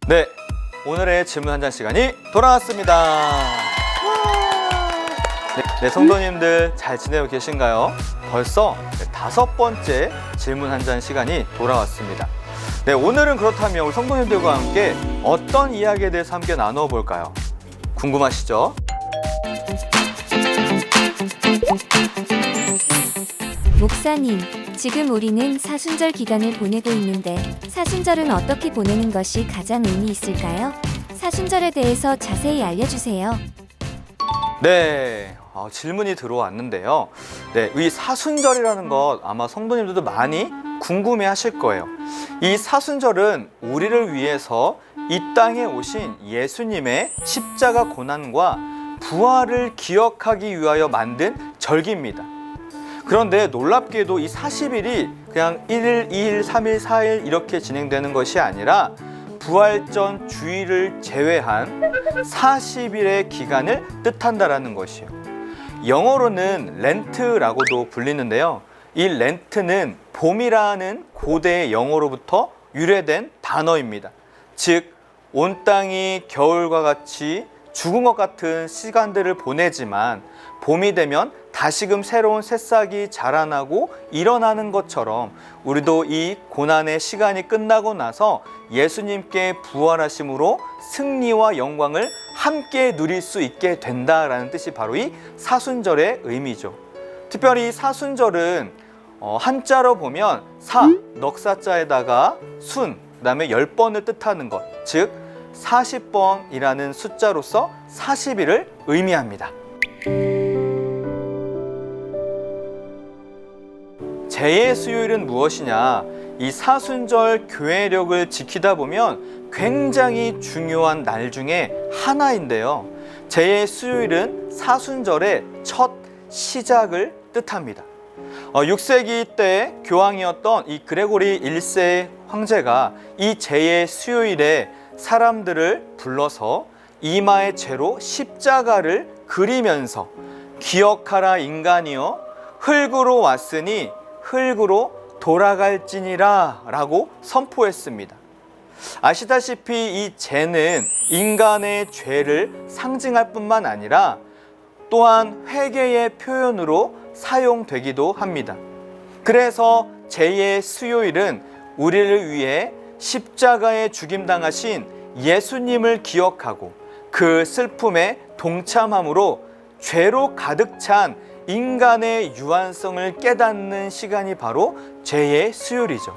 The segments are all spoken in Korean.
네, 오늘의 질문 한 잔 시간이 돌아왔습니다. 네, 성도님들 잘 지내고 계신가요? 벌써 5번째 질문 한 잔 시간이 돌아왔습니다. 네, 오늘은 그렇다면 우리 성도님들과 함께 어떤 이야기에 대해서 함께 나누어 볼까요? 궁금하시죠? 목사님, 지금 우리는 사순절 기간을 보내고 있는데 사순절은 어떻게 보내는 것이 가장 의미 있을까요? 사순절에 대해서 자세히 알려주세요. 네, 질문이 들어왔는데요. 네, 이 사순절이라는 것 아마 성도님들도 많이 궁금해 하실 거예요. 이 사순절은 우리를 위해서 이 땅에 오신 예수님의 십자가 고난과 부활을 기억하기 위하여 만든 절기입니다. 그런데 놀랍게도 이 40일이 그냥 1일, 2일, 3일, 4일 이렇게 진행되는 것이 아니라 부활전 주일을 제외한 40일의 기간을 뜻한다라는 것이에요. 영어로는 렌트라고도 불리는데요. 이 렌트는 봄이라는 고대 영어로부터 유래된 단어입니다. 즉, 온 땅이 겨울과 같이 죽은 것 같은 시간들을 보내지만 봄이 되면 다시금 새로운 새싹이 자라나고 일어나는 것처럼 우리도 이 고난의 시간이 끝나고 나서 예수님께 부활하심으로 승리와 영광을 함께 누릴 수 있게 된다라는 뜻이 바로 이 사순절의 의미죠. 특별히 이 사순절은 한자로 보면 사, 넉사자에다가 순, 그 다음에 10번을 뜻하는 것, 즉 40번이라는 숫자로서 40일을 의미합니다. 제의 수요일은 무엇이냐? 이 사순절 교회력을 지키다 보면 굉장히 중요한 날 중에 하나인데요. 제의 수요일은 사순절의 첫 시작을 뜻합니다. 6세기 때 교황이었던 이 그레고리 1세 황제가 이 제의 수요일에 사람들을 불러서 이마에 죄로 십자가를 그리면서 기억하라 인간이여 흙으로 왔으니 흙으로 돌아갈지니라 라고 선포했습니다. 아시다시피 이 죄는 인간의 죄를 상징할 뿐만 아니라 또한 회개의 표현으로 사용되기도 합니다. 그래서 제의 수요일은 우리를 위해 십자가에 죽임당하신 예수님을 기억하고 그 슬픔에 동참함으로 죄로 가득 찬 인간의 유한성을 깨닫는 시간이 바로 죄의 수요일이죠.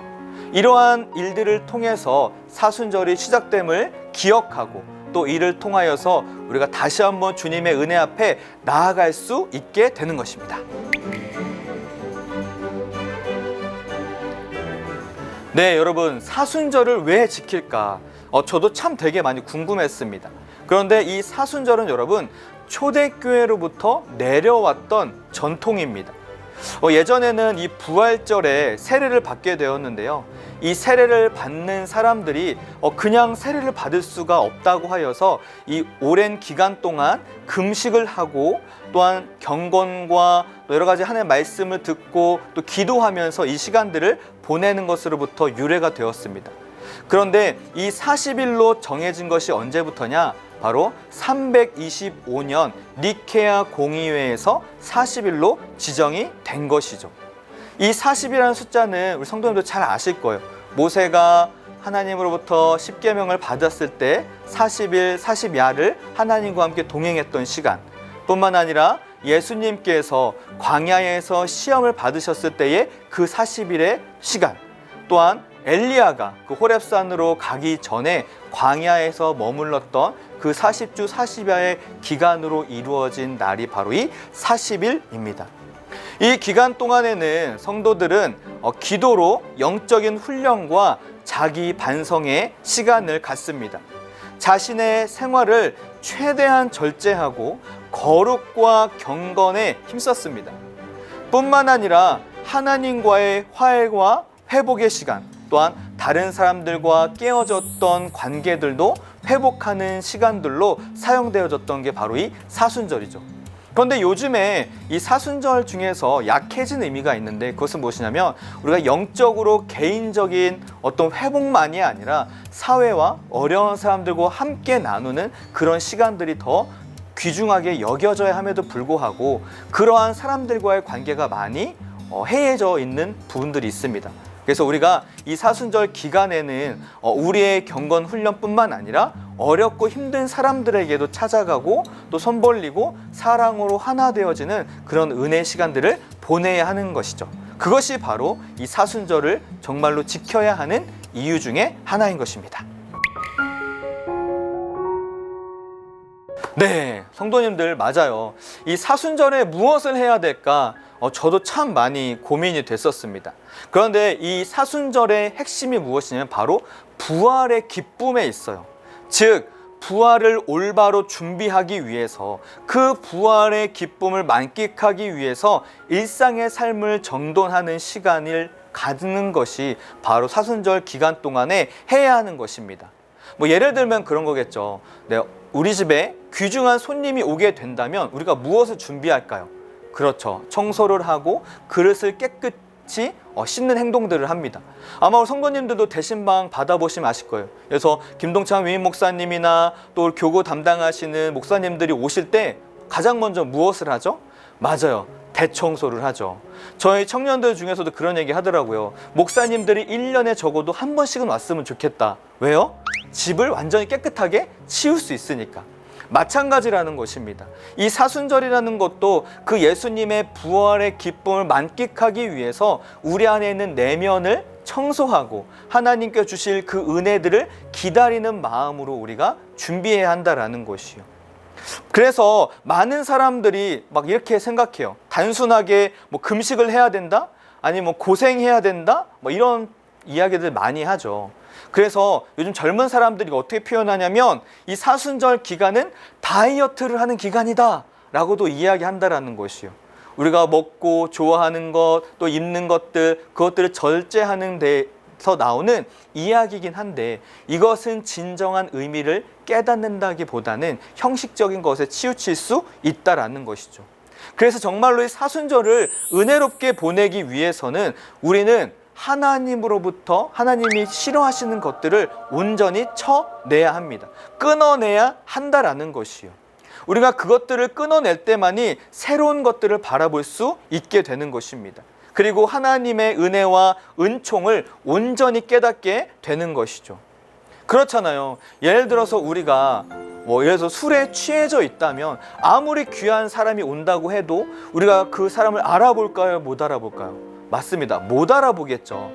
이러한 일들을 통해서 사순절이 시작됨을 기억하고 또 이를 통하여서 우리가 다시 한번 주님의 은혜 앞에 나아갈 수 있게 되는 것입니다. 네, 여러분, 사순절을 왜 지킬까? 저도 참 되게 많이 궁금했습니다. 그런데 이 사순절은 여러분 초대교회로부터 내려왔던 전통입니다. 예전에는 이 부활절에 세례를 받게 되었는데요. 이 세례를 받는 사람들이 그냥 세례를 받을 수가 없다고 하여서 이 오랜 기간 동안 금식을 하고 또한 경건과 여러 가지 하나님의 말씀을 듣고 또 기도하면서 이 시간들을 보내는 것으로부터 유래가 되었습니다. 그런데 이 40일로 정해진 것이 언제부터냐? 바로 325년 니케아 공의회에서 40일로 지정이 된 것이죠. 이 40이라는 숫자는 우리 성도님도 잘 아실 거예요. 모세가 하나님으로부터 십계명을 받았을 때 40일, 40야를 하나님과 함께 동행했던 시간 뿐만 아니라 예수님께서 광야에서 시험을 받으셨을 때의 그 40일의 시간, 또한 엘리야가 그 호렙산으로 가기 전에 광야에서 머물렀던 그 40주 40야의 기간으로 이루어진 날이 바로 이 40일입니다. 이 기간 동안에는 성도들은 기도로 영적인 훈련과 자기 반성의 시간을 갖습니다. 자신의 생활을 최대한 절제하고 거룩과 경건에 힘썼습니다. 뿐만 아니라 하나님과의 화해와 회복의 시간, 또한 다른 사람들과 깨어졌던 관계들도 회복하는 시간들로 사용되어졌던 게 바로 이 사순절이죠. 그런데 요즘에 이 사순절 중에서 약해진 의미가 있는데 그것은 무엇이냐면 우리가 영적으로 개인적인 어떤 회복만이 아니라 사회와 어려운 사람들과 함께 나누는 그런 시간들이 더 귀중하게 여겨져야 함에도 불구하고 그러한 사람들과의 관계가 많이 해이해져 있는 부분들이 있습니다. 그래서 우리가 이 사순절 기간에는 우리의 경건 훈련뿐만 아니라 어렵고 힘든 사람들에게도 찾아가고 또 손 벌리고 사랑으로 하나 되어지는 그런 은혜 시간들을 보내야 하는 것이죠. 그것이 바로 이 사순절을 정말로 지켜야 하는 이유 중에 하나인 것입니다. 네, 성도님들 맞아요. 이 사순절에 무엇을 해야 될까? 저도 참 많이 고민이 됐었습니다. 그런데 이 사순절의 핵심이 무엇이냐면 바로 부활의 기쁨에 있어요. 즉 부활을 올바로 준비하기 위해서 그 부활의 기쁨을 만끽하기 위해서 일상의 삶을 정돈하는 시간을 갖는 것이 바로 사순절 기간 동안에 해야 하는 것입니다. 뭐 예를 들면 그런 거겠죠. 네, 우리 집에 귀중한 손님이 오게 된다면 우리가 무엇을 준비할까요? 그렇죠. 청소를 하고 그릇을 깨끗이 씻는 행동들을 합니다. 아마 우리 성도님들도 대신방 받아보시면 아실 거예요. 그래서 김동찬 위임 목사님이나 또 교구 담당하시는 목사님들이 오실 때 가장 먼저 무엇을 하죠? 맞아요. 대청소를 하죠. 저희 청년들 중에서도 그런 얘기 하더라고요. 목사님들이 1년에 적어도 한 번씩은 왔으면 좋겠다. 왜요? 집을 완전히 깨끗하게 치울 수 있으니까. 마찬가지라는 것입니다. 이 사순절이라는 것도 그 예수님의 부활의 기쁨을 만끽하기 위해서 우리 안에 있는 내면을 청소하고 하나님께 주실 그 은혜들을 기다리는 마음으로 우리가 준비해야 한다라는 것이요. 그래서 많은 사람들이 막 이렇게 생각해요. 단순하게 뭐 금식을 해야 된다? 아니 뭐 고생해야 된다? 뭐 이런 이야기들 많이 하죠. 그래서 요즘 젊은 사람들이 어떻게 표현하냐면 이 사순절 기간은 다이어트를 하는 기간이다 라고도 이야기한다라는 것이요. 우리가 먹고 좋아하는 것, 또 입는 것들, 그것들을 절제하는 데서 나오는 이야기이긴 한데 이것은 진정한 의미를 깨닫는다기보다는 형식적인 것에 치우칠 수 있다라는 것이죠. 그래서 정말로 이 사순절을 은혜롭게 보내기 위해서는 우리는 하나님으로부터 하나님이 싫어하시는 것들을 온전히 쳐내야 합니다. 끊어내야 한다라는 것이요. 우리가 그것들을 끊어낼 때만이 새로운 것들을 바라볼 수 있게 되는 것입니다. 그리고 하나님의 은혜와 은총을 온전히 깨닫게 되는 것이죠. 그렇잖아요. 예를 들어서 우리가 예를 들어서 술에 취해져 있다면 아무리 귀한 사람이 온다고 해도 우리가 그 사람을 알아볼까요? 못 알아볼까요? 맞습니다. 못 알아보겠죠.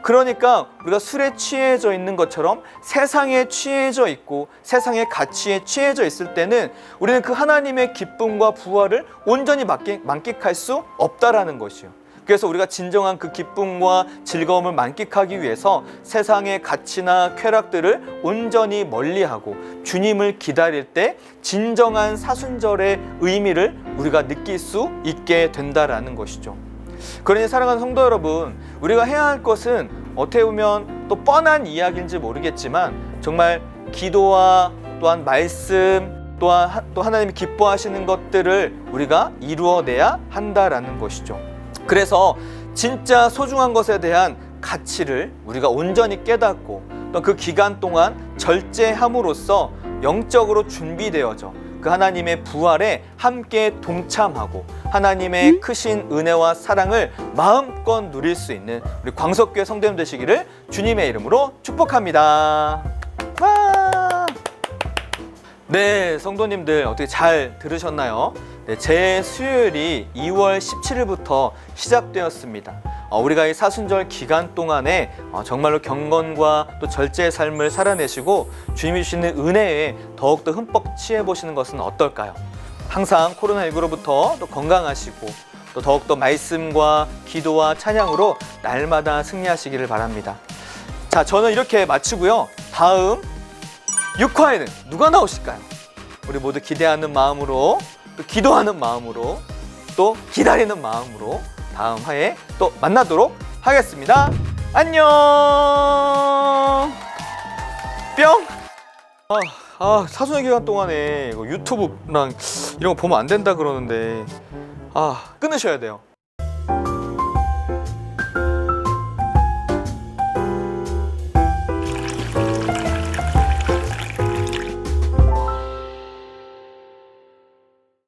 그러니까 우리가 술에 취해져 있는 것처럼 세상에 취해져 있고 세상의 가치에 취해져 있을 때는 우리는 그 하나님의 기쁨과 부활을 온전히 만끽할 수 없다라는 것이요. 그래서 우리가 진정한 그 기쁨과 즐거움을 만끽하기 위해서 세상의 가치나 쾌락들을 온전히 멀리하고 주님을 기다릴 때 진정한 사순절의 의미를 우리가 느낄 수 있게 된다라는 것이죠. 그러니 사랑하는 성도 여러분, 우리가 해야 할 것은 어떻게 보면 또 뻔한 이야기인지 모르겠지만 정말 기도와 또한 말씀 또한 또 하나님이 기뻐하시는 것들을 우리가 이루어내야 한다라는 것이죠. 그래서 진짜 소중한 것에 대한 가치를 우리가 온전히 깨닫고 또 그 기간 동안 절제함으로써 영적으로 준비되어져 그 하나님의 부활에 함께 동참하고 하나님의 크신 은혜와 사랑을 마음껏 누릴 수 있는 우리 광석교회 성도님 되시기를 주님의 이름으로 축복합니다. 와! 네, 성도님들 어떻게 잘 들으셨나요? 네, 제 수요일이 2월 17일부터 시작되었습니다. 우리가 이 사순절 기간 동안에 정말로 경건과 또 절제의 삶을 살아내시고 주님이 주시는 은혜에 더욱더 흠뻑 취해보시는 것은 어떨까요? 항상 코로나19로부터 또 건강하시고 또 더욱더 말씀과 기도와 찬양으로 날마다 승리하시기를 바랍니다. 자, 저는 이렇게 마치고요. 다음 6화에는 누가 나오실까요? 우리 모두 기대하는 마음으로 또 기도하는 마음으로 또 기다리는 마음으로 다음 화에 또 만나도록 하겠습니다. 안녕. 뿅. 아, 사순절 기간 동안에 이거 유튜브랑 이런 거 보면 안 된다 그러는데 아, 끊으셔야 돼요.